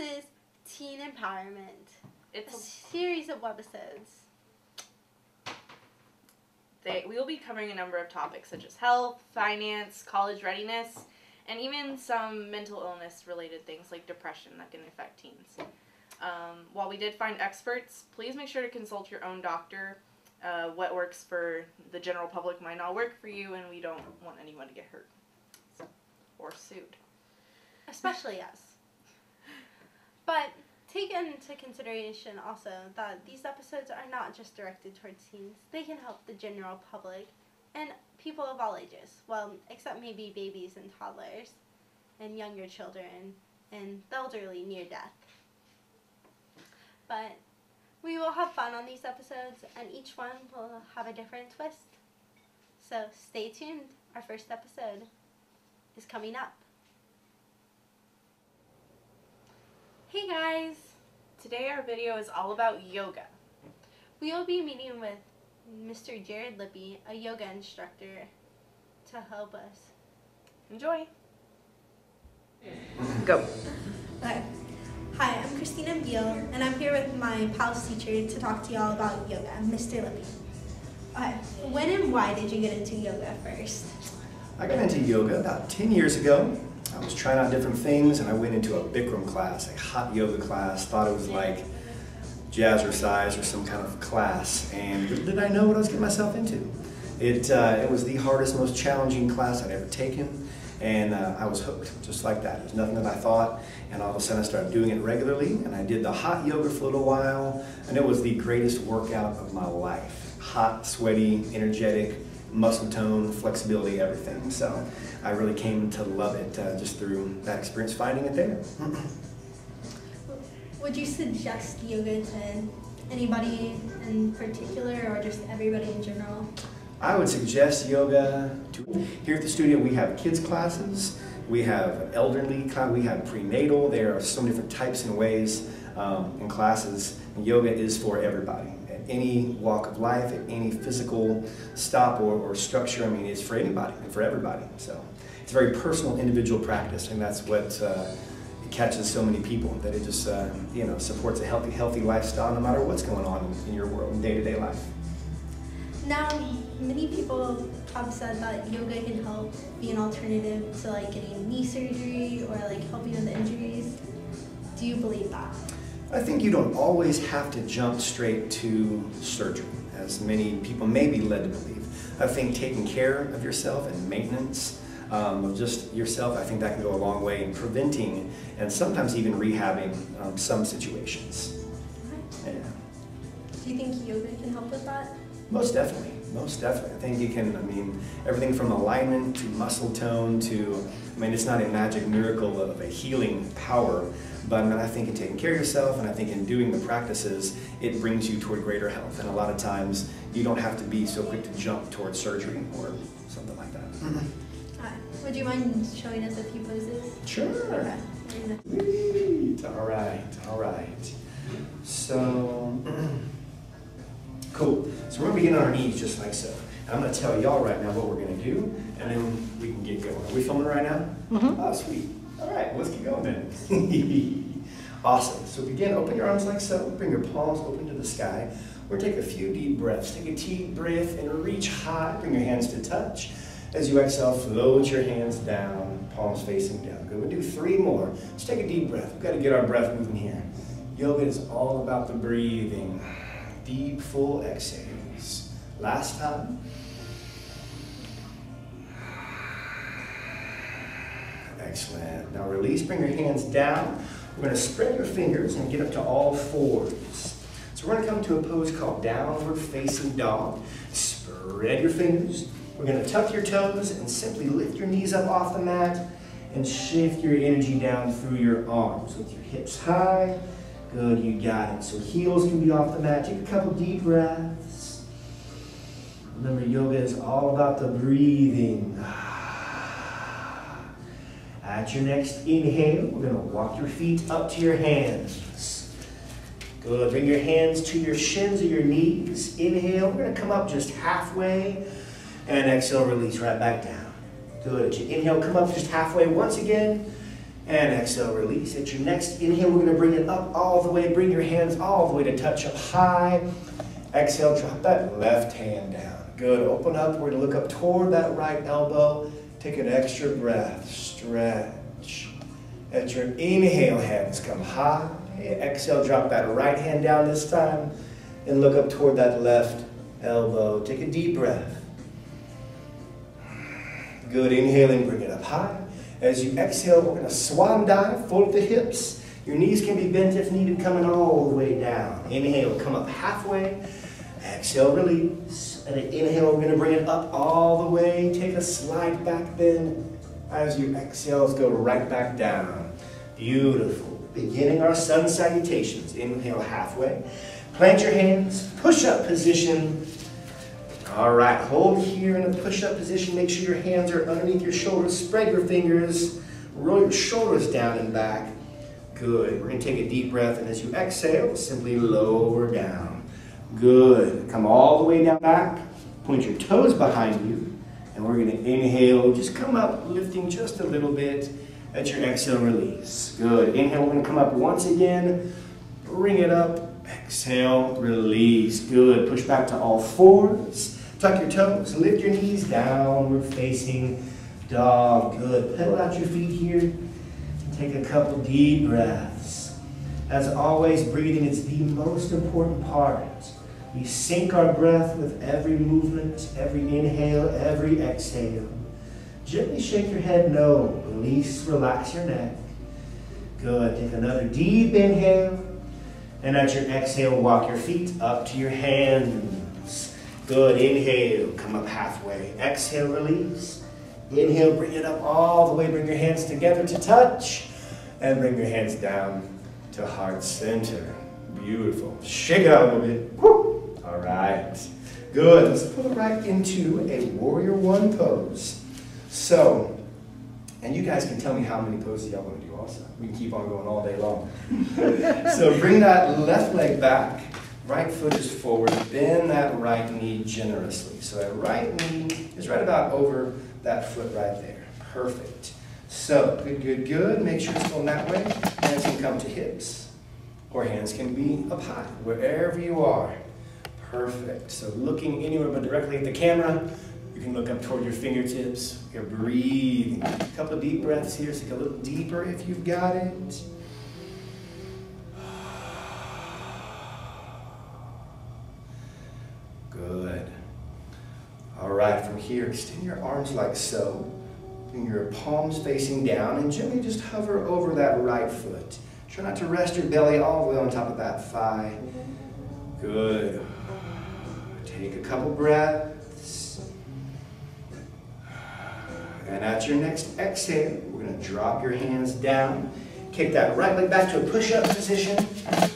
is Teen Empowerment. It's a series of webisodes. We will be covering a number of topics such as health, finance, college readiness, and even some mental illness related things like depression that can affect teens. While we did find experts, please make sure to consult your own doctor. What works for the general public might not work for you, and we don't want anyone to get hurt or sued. Especially us. But take into consideration also that these episodes are not just directed towards teens. They can help the general public and people of all ages. Well, except maybe babies and toddlers and younger children and the elderly near death. But we will have fun on these episodes, and each one will have a different twist. So stay tuned. Our first episode is coming up. Hey guys! Today our video is all about yoga. We will be meeting with Mr. Jared Lippy, a yoga instructor, to help us. Enjoy! Go! Okay. Hi, I'm Christina Beal, and I'm here with my PALS teacher to talk to y'all about yoga, Mr. Lippy. Okay. When and why did you get into yoga first? I got into yoga about 10 years ago. I was trying out different things, and I went into a Bikram class, a hot yoga class. Thought it was like jazzercise or some kind of class, and little did I know what I was getting myself into. It was the hardest, most challenging class I'd ever taken, and I was hooked, just like that. It was nothing that I thought, and all of a sudden I started doing it regularly, and I did the hot yoga for a little while, and it was the greatest workout of my life. Hot, sweaty, energetic, muscle tone, flexibility, everything. So I really came to love it just through that experience, finding it there. Would you suggest yoga to anybody in particular, or just everybody in general? I would suggest yoga to, here at the studio we have kids classes, we have elderly class, we have prenatal. There are so many different types and ways in classes. Yoga is for everybody. At any walk of life, at any physical stop or structure, I mean, it's for anybody and for everybody. So it's a very personal, individual practice, and that's what it catches so many people, that it just supports a healthy lifestyle no matter what's going on in your world, in day-to-day life. Now, many people have said that yoga can help be an alternative to like getting knee surgery or like helping with injuries. Do you believe that? I think you don't always have to jump straight to surgery, as many people may be led to believe. I think taking care of yourself and maintenance of just yourself, I think that can go a long way in preventing and sometimes even rehabbing some situations. Okay. Yeah. Do you think yoga can help with that? Most definitely, most definitely. I think you can, I mean, everything from alignment to muscle tone to, I mean, it's not a magic miracle of a healing power, but I mean, I think in taking care of yourself, and I think in doing the practices, it brings you toward greater health. And a lot of times, you don't have to be so quick to jump towards surgery or something like that. Would you mind showing us a few poses? Sure. Okay. Sweet. All right, all right. So, cool. So we're going to begin on our knees just like so. And I'm going to tell y'all right now what we're going to do, and then we can get going. Are we filming right now? Mm-hmm. Oh, sweet. All right, let's get going then. Awesome. So begin, open your arms like so. Bring your palms open to the sky. We're going to take a few deep breaths. Take a deep breath and reach high. Bring your hands to touch. As you exhale, float your hands down, palms facing down. Good. We'll do 3 more. Just take a deep breath. We've got to get our breath moving here. Yoga is all about the breathing. Deep, full exhales. Last time. Excellent. Now release, bring your hands down. We're going to spread your fingers and get up to all fours. So we're going to come to a pose called downward facing dog. Spread your fingers. We're going to tuck your toes and simply lift your knees up off the mat and shift your energy down through your arms with your hips high. Good, you got it. So heels can be off the mat. Take a couple deep breaths. Remember, yoga is all about the breathing. At your next inhale, we're going to walk your feet up to your hands. Good. Bring your hands to your shins or your knees. Inhale. We're going to come up just halfway. And exhale, release right back down. Good. As you inhale, come up just halfway once again. And exhale, release. At your next inhale, we're going to bring it up all the way. Bring your hands all the way to touch up high. Exhale, drop that left hand down. Good. Open up. We're going to look up toward that right elbow. Take an extra breath. Stretch. At your inhale, hands come high. Exhale, drop that right hand down this time. And look up toward that left elbow. Take a deep breath. Good. Inhaling, bring it up high. As you exhale, we're going to swan dive, fold the hips. Your knees can be bent if needed, coming all the way down. Inhale, come up halfway. Exhale, release. And an inhale, we're going to bring it up all the way. Take a slide back bend. As you exhale, go right back down. Beautiful. Beginning our sun salutations. Inhale halfway. Plant your hands. Push-up position. All right, hold here in a push-up position. Make sure your hands are underneath your shoulders. Spread your fingers. Roll your shoulders down and back. Good. We're going to take a deep breath, and as you exhale, simply lower down. Good. Come all the way down back. Point your toes behind you, and we're going to inhale. Just come up, lifting just a little bit. At your exhale, release. Good. Inhale, we're going to come up once again. Bring it up. Exhale, release. Good. Push back to all fours. Tuck your toes, lift your knees, downward facing dog. Good. Pedal out your feet here. Take a couple deep breaths. As always, breathing is the most important part. We sync our breath with every movement, every inhale, every exhale. Gently shake your head no. Release, relax your neck. Good. Take another deep inhale. And at your exhale, walk your feet up to your hands. Good. Inhale, come up halfway. Exhale, release. Inhale, bring it up all the way. Bring your hands together to touch. And bring your hands down to heart center. Beautiful. Shake it out a little bit. Woo. All right. Good. Let's pull it right into a warrior one pose. So, and you guys can tell me how many poses y'all want to do also. We can keep on going all day long. So bring that left leg back. Right foot is forward. Bend that right knee generously. So that right knee is right about over that foot right there. Perfect. So, good, good, good. Make sure it's going that way. Hands can come to hips. Or hands can be up high, wherever you are. Perfect. So looking anywhere but directly at the camera. You can look up toward your fingertips. You're breathing. A couple of deep breaths here. Take a little deeper if you've got it. Good. All right, from here, extend your arms like so. Bring your palms facing down and gently just hover over that right foot. Try not to rest your belly all the way on top of that thigh. Good. Take a couple breaths. And at your next exhale, we're going to drop your hands down. Kick that right leg back to a push-up position.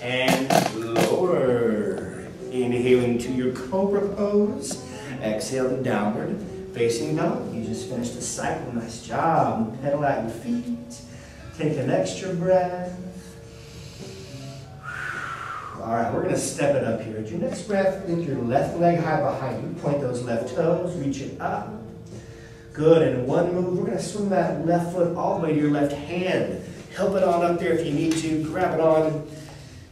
And lower. Inhaling to your cobra pose. Exhale to downward facing dog. You just finished the cycle. Nice job. Pedal out your feet. Take an extra breath. All right, we're going to step it up here. At your next breath, lift your left leg high behind you. Point those left toes. Reach it up. Good. And one move, we're going to swing that left foot all the way to your left hand. Help it on up there if you need to. Grab it on.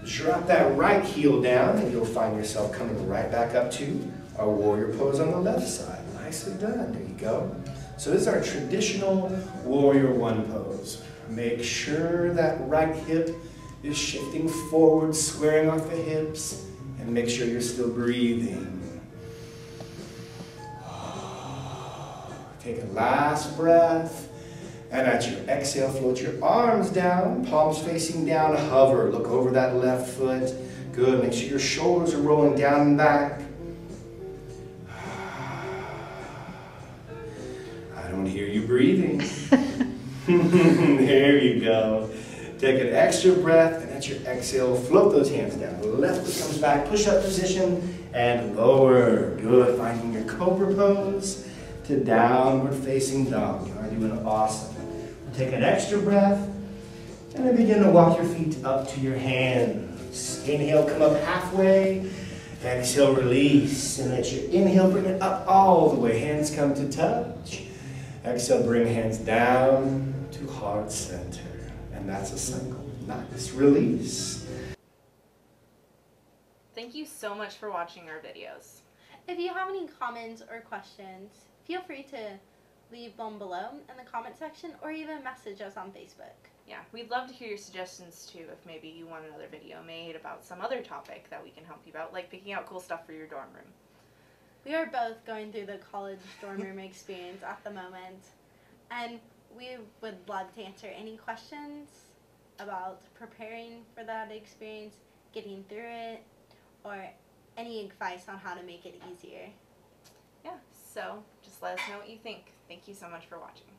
Drop that right heel down, and you'll find yourself coming right back up to our warrior pose on the left side. Nicely done. There you go. So this is our traditional warrior one pose. Make sure that right hip is shifting forward, squaring off the hips, and make sure you're still breathing. Take a last breath. And at your exhale, float your arms down, palms facing down, hover. Look over that left foot. Good. Make sure your shoulders are rolling down and back. I don't hear you breathing. There you go. Take an extra breath, and at your exhale, float those hands down. The left foot comes back, push-up position, and lower. Good. Finding your cobra pose to downward facing dog. You are doing awesome. Take an extra breath, and then begin to walk your feet up to your hands. Inhale, come up halfway. Exhale, release. And at your inhale, bring it up all the way. Hands come to touch. Exhale, bring hands down to heart center. that's a cycle. Nice. Release. Thank you so much for watching our videos. If you have any comments or questions, feel free to leave them below in the comment section or even message us on Facebook. Yeah, we'd love to hear your suggestions too if maybe you want another video made about some other topic that we can help you out, like picking out cool stuff for your dorm room. We are both going through the college dorm room experience at the moment, and we would love to answer any questions about preparing for that experience, getting through it, or any advice on how to make it easier. Yeah, so just let us know what you think. Thank you so much for watching.